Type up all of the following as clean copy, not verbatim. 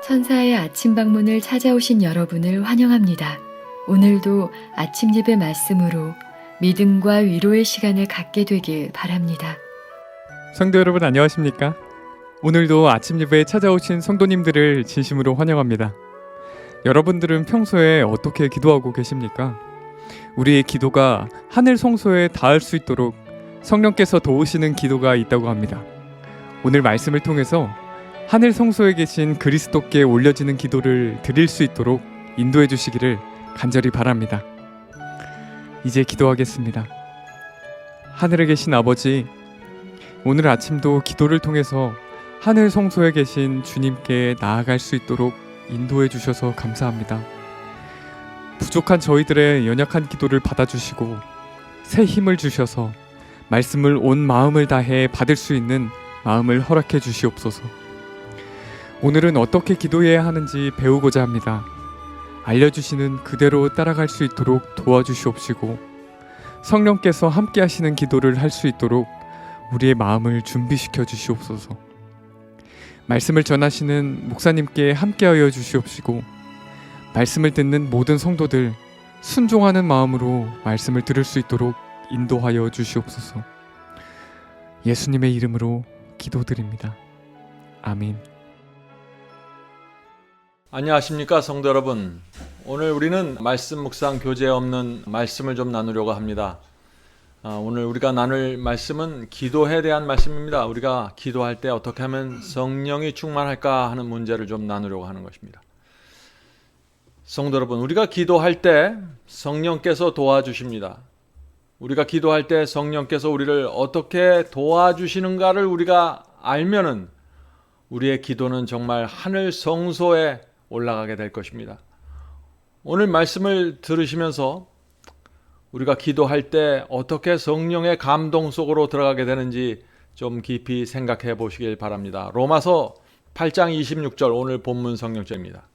천사의 아침 방문을 찾아오신 여러분을 환영합니다. 오늘도 아침 예배 말씀으로 믿음과 위로의 시간을 갖게 되길 바랍니다. 성도 여러분 안녕하십니까? 오늘도 아침 예배에 찾아오신 성도님들을 진심으로 환영합니다. 여러분들은 평소에 어떻게 기도하고 계십니까? 우리의 기도가 하늘 성소에 닿을 수 있도록 성령께서 도우시는 기도가 있다고 합니다. 오늘 말씀을 통해서 하늘 성소에 계신 그리스도께 올려지는 기도를 드릴 수 있도록 인도해 주시기를 간절히 바랍니다. 이제 기도하겠습니다. 하늘에 계신 아버지, 오늘 아침도 기도를 통해서 하늘 성소에 계신 주님께 나아갈 수 있도록 인도해 주셔서 감사합니다. 부족한 저희들의 연약한 기도를 받아주시고 새 힘을 주셔서 말씀을 온 마음을 다해 받을 수 있는 마음을 허락해 주시옵소서. 오늘은 어떻게 기도해야 하는지 배우고자 합니다. 알려주시는 그대로 따라갈 수 있도록 도와주시옵시고 성령께서 함께 하시는 기도를 할 수 있도록 우리의 마음을 준비시켜 주시옵소서. 말씀을 전하시는 목사님께 함께하여 주시옵시고 말씀을 듣는 모든 성도들 순종하는 마음으로 말씀을 들을 수 있도록 인도하여 주시옵소서. 예수님의 이름으로 기도드립니다. 아멘. 안녕하십니까 성도 여러분. 오늘 우리는 말씀 묵상 교재 없는 말씀을 좀 나누려고 합니다. 오늘 우리가 나눌 말씀은 기도에 대한 말씀입니다. 우리가 기도할 때 어떻게 하면 성령이 충만할까 하는 문제를 좀 나누려고 하는 것입니다. 성도 여러분, 우리가 기도할 때 성령께서 도와주십니다. 우리가 기도할 때 성령께서 우리를 어떻게 도와주시는가를 우리가 알면은 우리의 기도는 정말 하늘 성소에 올라가게 될 것입니다. 오늘 말씀을 들으시면서 우리가 기도할 때 어떻게 성령의 감동 속으로 들어가게 되는지 좀 깊이 생각해 보시길 바랍니다. 로마서 8장 26절 오늘 본문 성경절입니다.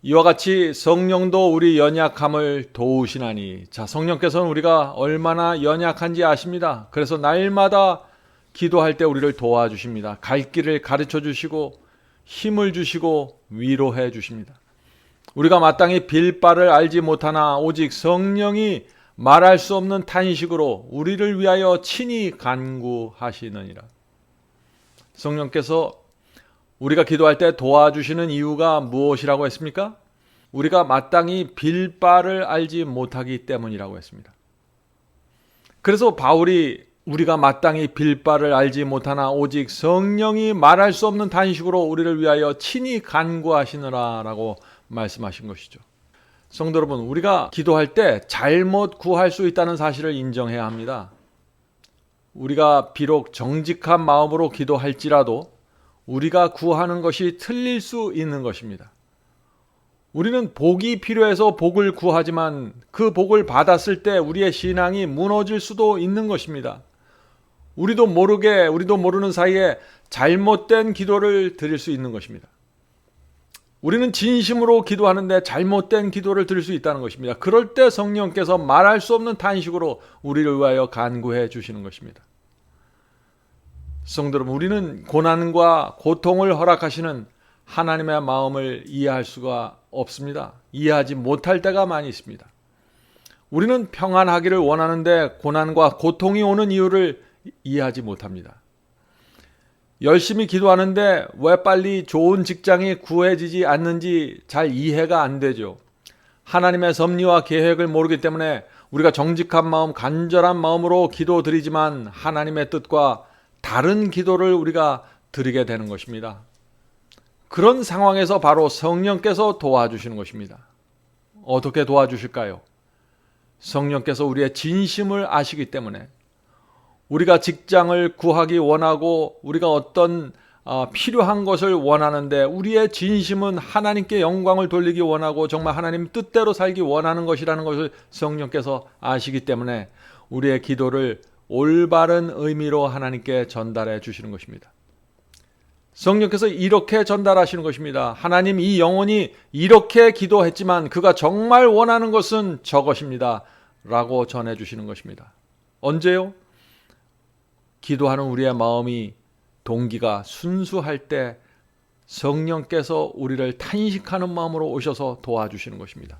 이와 같이 성령도 우리 연약함을 도우시나니. 자, 성령께서는 우리가 얼마나 연약한지 아십니다. 그래서 날마다 기도할 때 우리를 도와주십니다. 갈 길을 가르쳐 주시고 힘을 주시고 위로해 주십니다. 우리가 마땅히 빌 바를 알지 못하나 오직 성령이 말할 수 없는 탄식으로 우리를 위하여 친히 간구하시느니라. 성령께서 우리가 기도할 때 도와주시는 이유가 무엇이라고 했습니까? 우리가 마땅히 빌 바를 알지 못하기 때문이라고 했습니다. 그래서 바울이 우리가 마땅히 빌 바를 알지 못하나 오직 성령이 말할 수 없는 탄식으로 우리를 위하여 친히 간구하시느라라고 말씀하신 것이죠. 성도 여러분, 우리가 기도할 때 잘못 구할 수 있다는 사실을 인정해야 합니다. 우리가 비록 정직한 마음으로 기도할지라도 우리가 구하는 것이 틀릴 수 있는 것입니다. 우리는 복이 필요해서 복을 구하지만 그 복을 받았을 때 우리의 신앙이 무너질 수도 있는 것입니다. 우리도 모르는 사이에 잘못된 기도를 드릴 수 있는 것입니다. 우리는 진심으로 기도하는데 잘못된 기도를 드릴 수 있다는 것입니다. 그럴 때 성령께서 말할 수 없는 탄식으로 우리를 위하여 간구해 주시는 것입니다. 성도 여러분, 우리는 고난과 고통을 허락하시는 하나님의 마음을 이해할 수가 없습니다. 이해하지 못할 때가 많이 있습니다. 우리는 평안하기를 원하는데 고난과 고통이 오는 이유를 이해하지 못합니다. 열심히 기도하는데 왜 빨리 좋은 직장이 구해지지 않는지 잘 이해가 안 되죠. 하나님의 섭리와 계획을 모르기 때문에 우리가 정직한 마음, 간절한 마음으로 기도드리지만 하나님의 뜻과 다른 기도를 우리가 드리게 되는 것입니다. 그런 상황에서 바로 성령께서 도와주시는 것입니다. 어떻게 도와주실까요? 성령께서 우리의 진심을 아시기 때문에 우리가 직장을 구하기 원하고 우리가 어떤 필요한 것을 원하는데 우리의 진심은 하나님께 영광을 돌리기 원하고 정말 하나님 뜻대로 살기 원하는 것이라는 것을 성령께서 아시기 때문에 우리의 기도를 올바른 의미로 하나님께 전달해 주시는 것입니다. 성령께서 이렇게 전달하시는 것입니다. 하나님, 이 영혼이 이렇게 기도했지만 그가 정말 원하는 것은 저것입니다 라고 전해 주시는 것입니다. 언제요? 기도하는 우리의 마음이 동기가 순수할 때 성령께서 우리를 탄식하는 마음으로 오셔서 도와주시는 것입니다.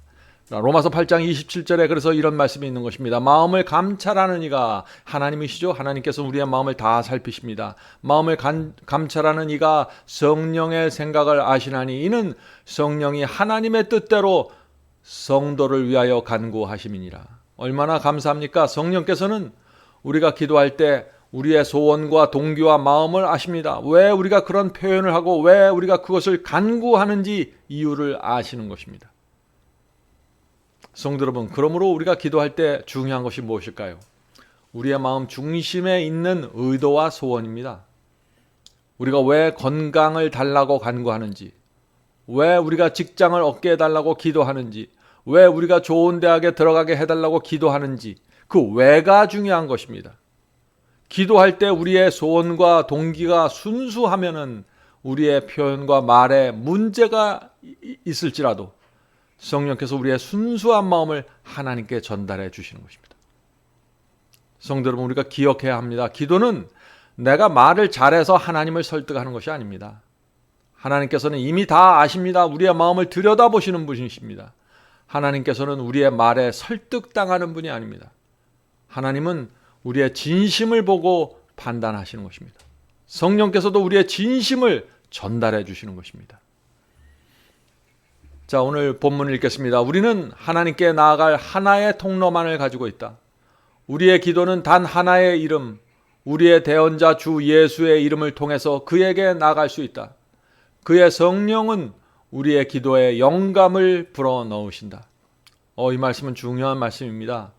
로마서 8장 27절에 그래서 이런 말씀이 있는 것입니다. 마음을 감찰하는 이가 하나님이시죠. 하나님께서 우리의 마음을 다 살피십니다. 마음을 감찰하는 이가 성령의 생각을 아시나니 이는 성령이 하나님의 뜻대로 성도를 위하여 간구하심이니라. 얼마나 감사합니까? 성령께서는 우리가 기도할 때 우리의 소원과 동기와 마음을 아십니다. 왜 우리가 그런 표현을 하고 왜 우리가 그것을 간구하는지 이유를 아시는 것입니다. 성도 여러분, 그러므로 우리가 기도할 때 중요한 것이 무엇일까요? 우리의 마음 중심에 있는 의도와 소원입니다. 우리가 왜 건강을 달라고 간구하는지, 왜 우리가 직장을 얻게 해달라고 기도하는지, 왜 우리가 좋은 대학에 들어가게 해달라고 기도하는지, 그 왜가 중요한 것입니다. 기도할 때 우리의 소원과 동기가 순수하면은 우리의 표현과 말에 문제가 있을지라도 성령께서 우리의 순수한 마음을 하나님께 전달해 주시는 것입니다. 성도 여러분, 우리가 기억해야 합니다. 기도는 내가 말을 잘해서 하나님을 설득하는 것이 아닙니다. 하나님께서는 이미 다 아십니다. 우리의 마음을 들여다보시는 분이십니다. 하나님께서는 우리의 말에 설득당하는 분이 아닙니다. 하나님은 우리의 진심을 보고 판단하시는 것입니다. 성령께서도 우리의 진심을 전달해 주시는 것입니다. 자, 오늘 본문을 읽겠습니다. 우리는 하나님께 나아갈 하나의 통로만을 가지고 있다. 우리의 기도는 단 하나의 이름, 우리의 대언자 주 예수의 이름을 통해서 그에게 나아갈 수 있다. 그의 성령은 우리의 기도에 영감을 불어넣으신다. 이 말씀은 중요한 말씀입니다.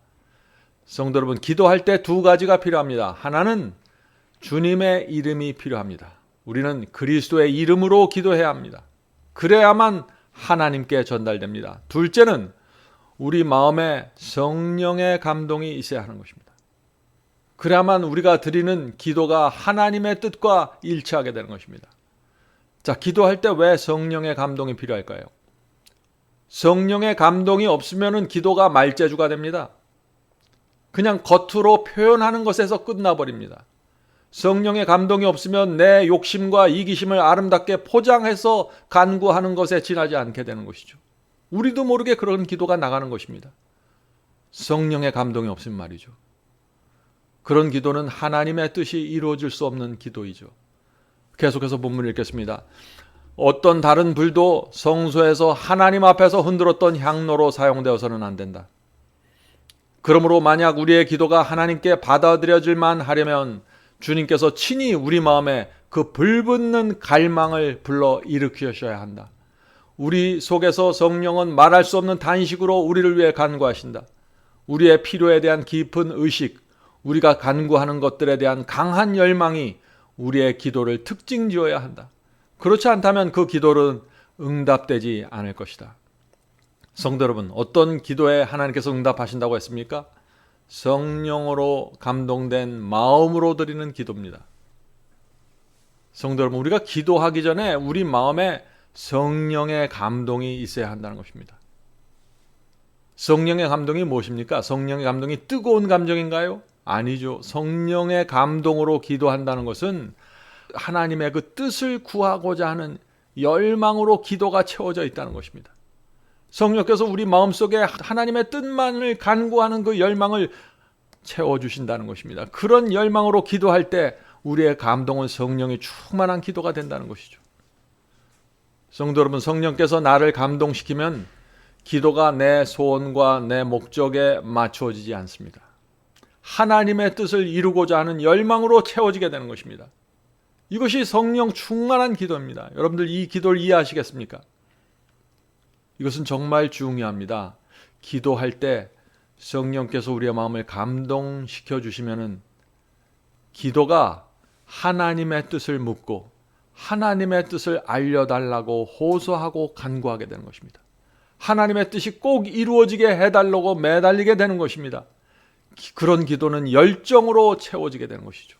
성도 여러분, 기도할 때 두 가지가 필요합니다. 하나는 주님의 이름이 필요합니다. 우리는 그리스도의 이름으로 기도해야 합니다. 그래야만 하나님께 전달됩니다. 둘째는 우리 마음에 성령의 감동이 있어야 하는 것입니다. 그래야만 우리가 드리는 기도가 하나님의 뜻과 일치하게 되는 것입니다. 자, 기도할 때 왜 성령의 감동이 필요할까요? 성령의 감동이 없으면 기도가 말재주가 됩니다. 그냥 겉으로 표현하는 것에서 끝나버립니다. 성령의 감동이 없으면 내 욕심과 이기심을 아름답게 포장해서 간구하는 것에 지나지 않게 되는 것이죠. 우리도 모르게 그런 기도가 나가는 것입니다. 성령의 감동이 없으면 말이죠. 그런 기도는 하나님의 뜻이 이루어질 수 없는 기도이죠. 계속해서 본문을 읽겠습니다. 어떤 다른 불도 성소에서 하나님 앞에서 흔들었던 향로로 사용되어서는 안 된다. 그러므로 만약 우리의 기도가 하나님께 받아들여질만 하려면 주님께서 친히 우리 마음에 그 불붙는 갈망을 불러 일으키셔야 한다. 우리 속에서 성령은 말할 수 없는 단식으로 우리를 위해 간구하신다. 우리의 필요에 대한 깊은 의식, 우리가 간구하는 것들에 대한 강한 열망이 우리의 기도를 특징지어야 한다. 그렇지 않다면 그 기도는 응답되지 않을 것이다. 성도 여러분, 어떤 기도에 하나님께서 응답하신다고 했습니까? 성령으로 감동된 마음으로 드리는 기도입니다. 성도 여러분, 우리가 기도하기 전에 우리 마음에 성령의 감동이 있어야 한다는 것입니다. 성령의 감동이 무엇입니까? 성령의 감동이 뜨거운 감정인가요? 아니죠. 성령의 감동으로 기도한다는 것은 하나님의 그 뜻을 구하고자 하는 열망으로 기도가 채워져 있다는 것입니다. 성령께서 우리 마음속에 하나님의 뜻만을 간구하는 그 열망을 채워주신다는 것입니다. 그런 열망으로 기도할 때 우리의 감동은 성령이 충만한 기도가 된다는 것이죠. 성도 여러분, 성령께서 나를 감동시키면 기도가 내 소원과 내 목적에 맞추어지지 않습니다. 하나님의 뜻을 이루고자 하는 열망으로 채워지게 되는 것입니다. 이것이 성령 충만한 기도입니다. 여러분들 이 기도를 이해하시겠습니까? 이것은 정말 중요합니다. 기도할 때 성령께서 우리의 마음을 감동시켜 주시면은 기도가 하나님의 뜻을 묻고 하나님의 뜻을 알려달라고 호소하고 간구하게 되는 것입니다. 하나님의 뜻이 꼭 이루어지게 해달라고 매달리게 되는 것입니다. 그런 기도는 열정으로 채워지게 되는 것이죠.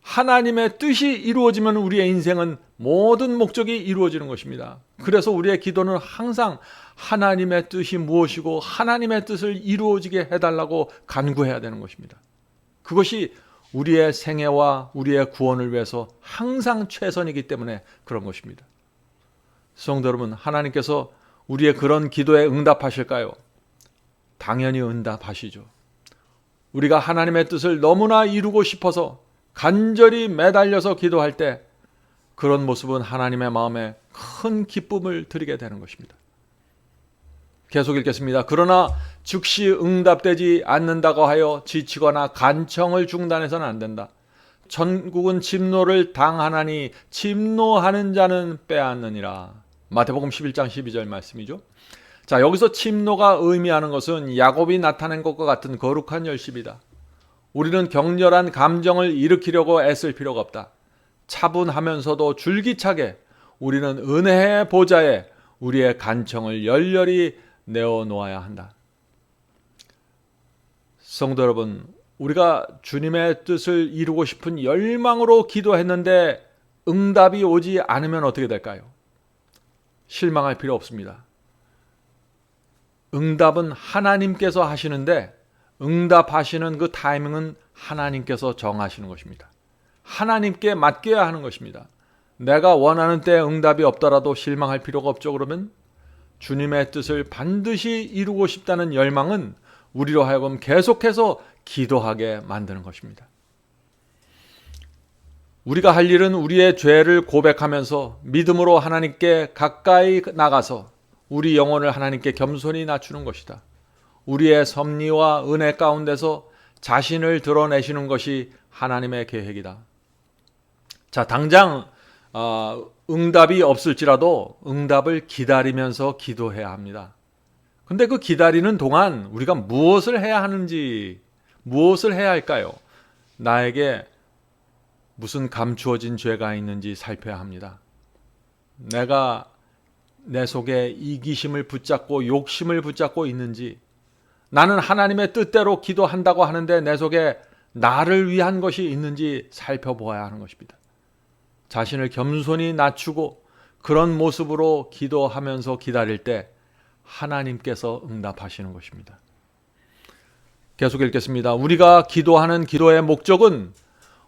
하나님의 뜻이 이루어지면 우리의 인생은 모든 목적이 이루어지는 것입니다. 그래서 우리의 기도는 항상 하나님의 뜻이 무엇이고 하나님의 뜻을 이루어지게 해달라고 간구해야 되는 것입니다. 그것이 우리의 생애와 우리의 구원을 위해서 항상 최선이기 때문에 그런 것입니다. 성도 여러분, 하나님께서 우리의 그런 기도에 응답하실까요? 당연히 응답하시죠. 우리가 하나님의 뜻을 너무나 이루고 싶어서 간절히 매달려서 기도할 때 그런 모습은 하나님의 마음에 큰 기쁨을 드리게 되는 것입니다. 계속 읽겠습니다. 그러나 즉시 응답되지 않는다고 하여 지치거나 간청을 중단해서는 안 된다. 천국은 진노를 당하나니 침노하는 자는 빼앗느니라. 마태복음 11장 12절 말씀이죠. 자, 여기서 침노가 의미하는 것은 야곱이 나타낸 것과 같은 거룩한 열심이다. 우리는 격렬한 감정을 일으키려고 애쓸 필요가 없다. 차분하면서도 줄기차게 우리는 은혜의 보좌에 우리의 간청을 열렬히 내어놓아야 한다. 성도 여러분, 우리가 주님의 뜻을 이루고 싶은 열망으로 기도했는데 응답이 오지 않으면 어떻게 될까요? 실망할 필요 없습니다. 응답은 하나님께서 하시는데 응답하시는 그 타이밍은 하나님께서 정하시는 것입니다. 하나님께 맡겨야 하는 것입니다. 내가 원하는 때 응답이 없더라도 실망할 필요가 없죠. 그러면 주님의 뜻을 반드시 이루고 싶다는 열망은 우리로 하여금 계속해서 기도하게 만드는 것입니다. 우리가 할 일은 우리의 죄를 고백하면서 믿음으로 하나님께 가까이 나가서 우리 영혼을 하나님께 겸손히 낮추는 것이다. 우리의 섭리와 은혜 가운데서 자신을 드러내시는 것이 하나님의 계획이다. 자, 당장 응답이 없을지라도 응답을 기다리면서 기도해야 합니다. 근데 그 기다리는 동안 우리가 무엇을 해야 하는지, 무엇을 해야 할까요? 나에게 무슨 감추어진 죄가 있는지 살펴야 합니다. 내가 내 속에 이기심을 붙잡고 욕심을 붙잡고 있는지, 나는 하나님의 뜻대로 기도한다고 하는데 내 속에 나를 위한 것이 있는지 살펴보아야 하는 것입니다. 자신을 겸손히 낮추고 그런 모습으로 기도하면서 기다릴 때 하나님께서 응답하시는 것입니다. 계속 읽겠습니다. 우리가 기도하는 기도의 목적은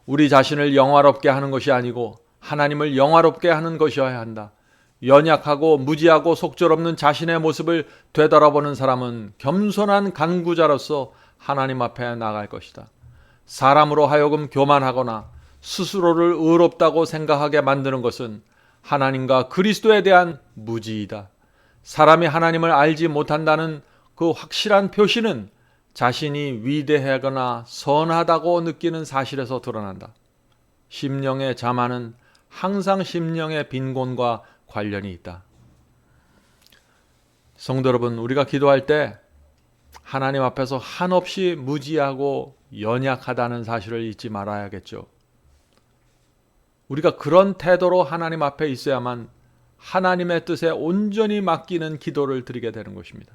우리 자신을 영화롭게 하는 것이 아니고 하나님을 영화롭게 하는 것이어야 한다. 연약하고 무지하고 속절없는 자신의 모습을 되돌아보는 사람은 겸손한 간구자로서 하나님 앞에 나갈 것이다. 사람으로 하여금 교만하거나 스스로를 의롭다고 생각하게 만드는 것은 하나님과 그리스도에 대한 무지이다. 사람이 하나님을 알지 못한다는 그 확실한 표시는 자신이 위대하거나 선하다고 느끼는 사실에서 드러난다. 심령의 자만은 항상 심령의 빈곤과 관련이 있다. 성도 여러분, 우리가 기도할 때 하나님 앞에서 한없이 무지하고 연약하다는 사실을 잊지 말아야겠죠. 우리가 그런 태도로 하나님 앞에 있어야만 하나님의 뜻에 온전히 맡기는 기도를 드리게 되는 것입니다.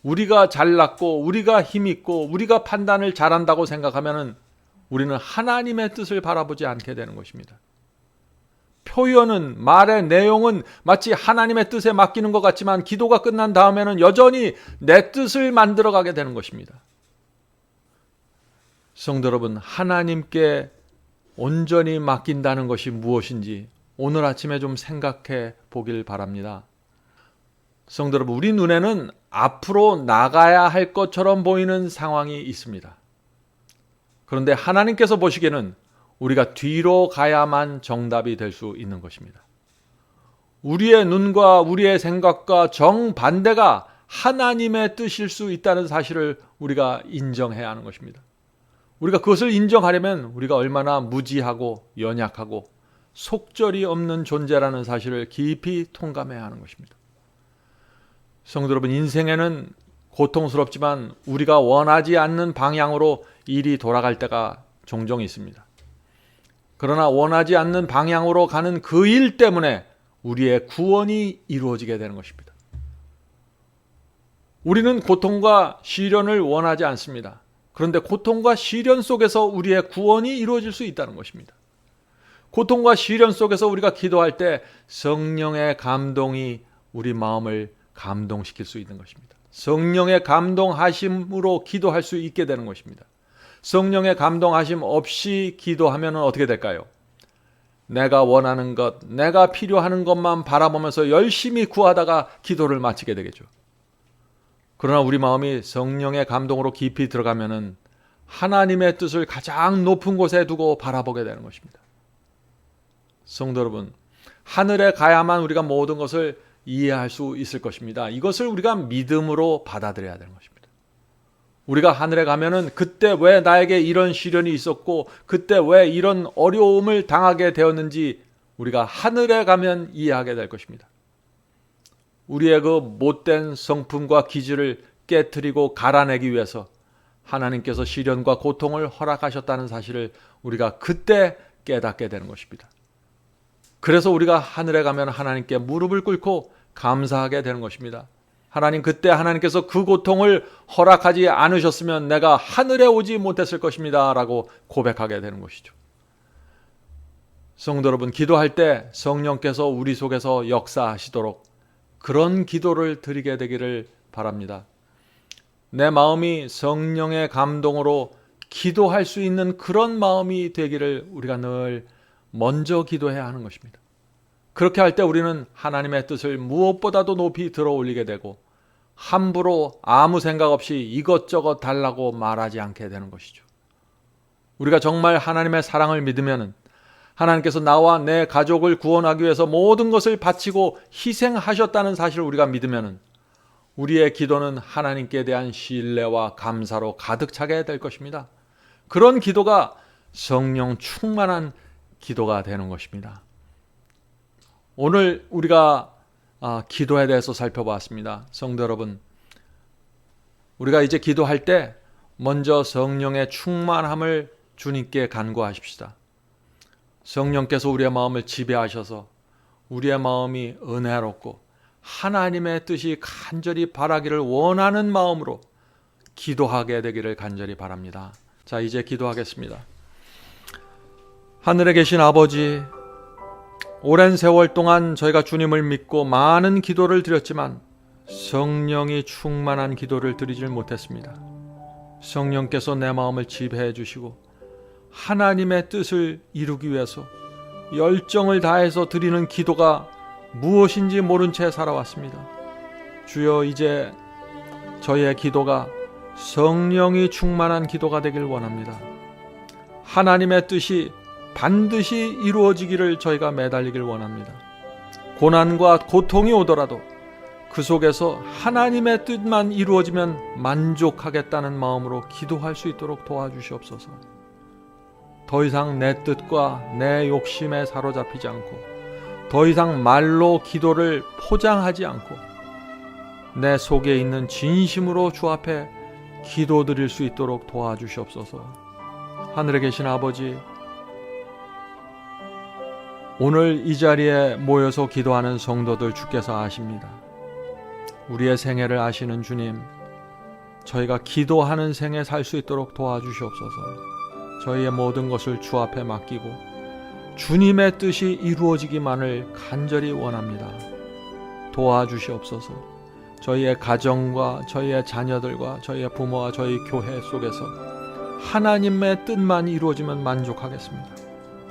우리가 잘났고 우리가 힘있고 우리가 판단을 잘한다고 생각하면 우리는 하나님의 뜻을 바라보지 않게 되는 것입니다. 표현은, 말의 내용은 마치 하나님의 뜻에 맡기는 것 같지만 기도가 끝난 다음에는 여전히 내 뜻을 만들어가게 되는 것입니다. 성도 여러분, 하나님께 온전히 맡긴다는 것이 무엇인지 오늘 아침에 좀 생각해 보길 바랍니다. 성도 여러분, 우리 눈에는 앞으로 나가야 할 것처럼 보이는 상황이 있습니다. 그런데 하나님께서 보시기에는 우리가 뒤로 가야만 정답이 될 수 있는 것입니다. 우리의 눈과 우리의 생각과 정반대가 하나님의 뜻일 수 있다는 사실을 우리가 인정해야 하는 것입니다. 우리가 그것을 인정하려면 우리가 얼마나 무지하고 연약하고 속절이 없는 존재라는 사실을 깊이 통감해야 하는 것입니다. 성도 여러분, 인생에는 고통스럽지만 우리가 원하지 않는 방향으로 일이 돌아갈 때가 종종 있습니다. 그러나 원하지 않는 방향으로 가는 그 일 때문에 우리의 구원이 이루어지게 되는 것입니다. 우리는 고통과 시련을 원하지 않습니다. 그런데 고통과 시련 속에서 우리의 구원이 이루어질 수 있다는 것입니다. 고통과 시련 속에서 우리가 기도할 때 성령의 감동이 우리 마음을 감동시킬 수 있는 것입니다. 성령의 감동하심으로 기도할 수 있게 되는 것입니다. 성령의 감동하심 없이 기도하면 어떻게 될까요? 내가 원하는 것, 내가 필요하는 것만 바라보면서 열심히 구하다가 기도를 마치게 되겠죠. 그러나 우리 마음이 성령의 감동으로 깊이 들어가면은 하나님의 뜻을 가장 높은 곳에 두고 바라보게 되는 것입니다. 성도 여러분, 하늘에 가야만 우리가 모든 것을 이해할 수 있을 것입니다. 이것을 우리가 믿음으로 받아들여야 되는 것입니다. 우리가 하늘에 가면은 그때 왜 나에게 이런 시련이 있었고 그때 왜 이런 어려움을 당하게 되었는지 우리가 하늘에 가면 이해하게 될 것입니다. 우리의 그 못된 성품과 기질을 깨트리고 갈아내기 위해서 하나님께서 시련과 고통을 허락하셨다는 사실을 우리가 그때 깨닫게 되는 것입니다. 그래서 우리가 하늘에 가면 하나님께 무릎을 꿇고 감사하게 되는 것입니다. 하나님, 그때 하나님께서 그 고통을 허락하지 않으셨으면 내가 하늘에 오지 못했을 것입니다 라고 고백하게 되는 것이죠. 성도 여러분, 기도할 때 성령께서 우리 속에서 역사하시도록 그런 기도를 드리게 되기를 바랍니다. 내 마음이 성령의 감동으로 기도할 수 있는 그런 마음이 되기를 우리가 늘 먼저 기도해야 하는 것입니다. 그렇게 할 때 우리는 하나님의 뜻을 무엇보다도 높이 들어 올리게 되고 함부로 아무 생각 없이 이것저것 달라고 말하지 않게 되는 것이죠. 우리가 정말 하나님의 사랑을 믿으면 하나님께서 나와 내 가족을 구원하기 위해서 모든 것을 바치고 희생하셨다는 사실을 우리가 믿으면 우리의 기도는 하나님께 대한 신뢰와 감사로 가득 차게 될 것입니다. 그런 기도가 성령 충만한 기도가 되는 것입니다. 오늘 우리가 기도에 대해서 살펴보았습니다. 성도 여러분, 우리가 이제 기도할 때 먼저 성령의 충만함을 주님께 간구하십시다. 성령께서 우리의 마음을 지배하셔서 우리의 마음이 은혜롭고 하나님의 뜻이 간절히 바라기를 원하는 마음으로 기도하게 되기를 간절히 바랍니다. 자, 이제 기도하겠습니다. 하늘에 계신 아버지, 오랜 세월 동안 저희가 주님을 믿고 많은 기도를 드렸지만 성령이 충만한 기도를 드리질 못했습니다. 성령께서 내 마음을 지배해 주시고 하나님의 뜻을 이루기 위해서 열정을 다해서 드리는 기도가 무엇인지 모른 채 살아왔습니다. 주여, 이제 저희의 기도가 성령이 충만한 기도가 되길 원합니다. 하나님의 뜻이 반드시 이루어지기를 저희가 매달리길 원합니다. 고난과 고통이 오더라도 그 속에서 하나님의 뜻만 이루어지면 만족하겠다는 마음으로 기도할 수 있도록 도와주시옵소서. 더 이상 내 뜻과 내 욕심에 사로잡히지 않고 더 이상 말로 기도를 포장하지 않고 내 속에 있는 진심으로 주 앞에 기도드릴 수 있도록 도와주시옵소서. 하늘에 계신 아버지, 오늘 이 자리에 모여서 기도하는 성도들 주께서 아십니다. 우리의 생애를 아시는 주님, 저희가 기도하는 생애 살 수 있도록 도와주시옵소서. 저희의 모든 것을 주 앞에 맡기고 주님의 뜻이 이루어지기만을 간절히 원합니다. 도와주시옵소서. 저희의 가정과 저희의 자녀들과 저희의 부모와 저희 교회 속에서 하나님의 뜻만 이루어지면 만족하겠습니다.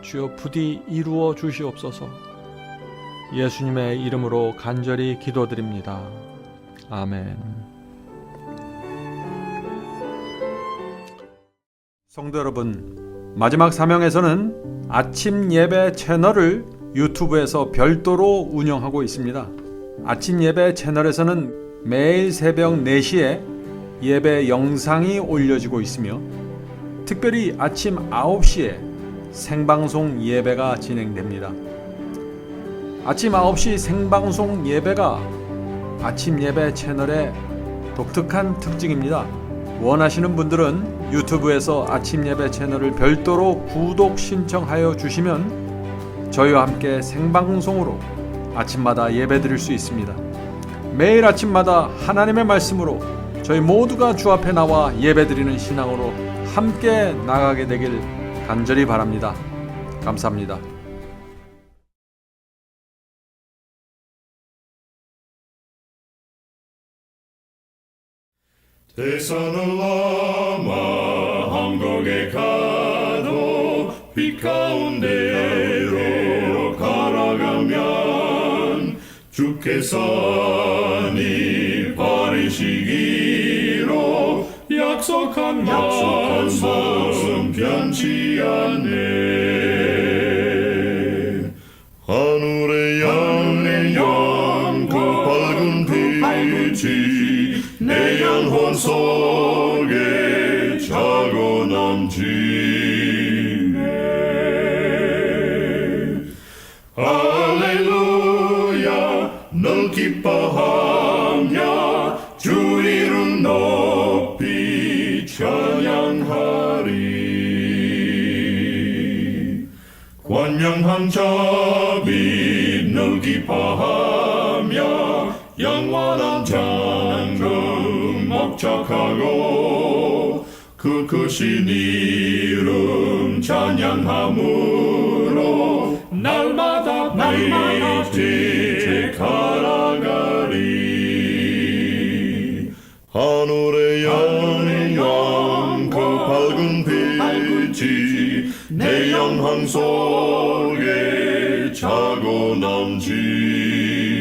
주여, 부디 이루어 주시옵소서. 예수님의 이름으로 간절히 기도드립니다. 아멘. 성도 여러분, 마지막 사명에서는 아침 예배 채널을 유튜브에서 별도로 운영하고 있습니다. 아침 예배 채널에서는 매일 새벽 4시에 예배 영상이 올려지고 있으며 특별히 아침 9시에 생방송 예배가 진행됩니다. 아침 9시 생방송 예배가 아침 예배 채널의 독특한 특징입니다. 원하시는 분들은 유튜브에서 아침 예배 채널을 별도로 구독 신청하여 주시면 저희와 함께 생방송으로 아침마다 예배 드릴 수 있습니다. 매일 아침마다 하나님의 말씀으로 저희 모두가 주 앞에 나와 예배 드리는 신앙으로 함께 나가게 되길 간절히 바랍니다. 감사합니다. Te sana lama hanggang 지옥에 가도 빛 가운데로 걸어가면 주께서 네 버리시기로 약속한 말씀 변치 않네. 하늘의 양 그 밝은 빛이 내 영혼 속에 자고 남지네. 할렐루야 널 기뻐하며 주 이름 높이 찬양하리. 권명한 자비 널 기뻐하며 영원한 장금 목적하고 그 크신 이름 찬양함으로 날마다 빛에 갈아가리. 하늘의 영광 그 밝은 빛이 내 영혼 속에 자고 남지.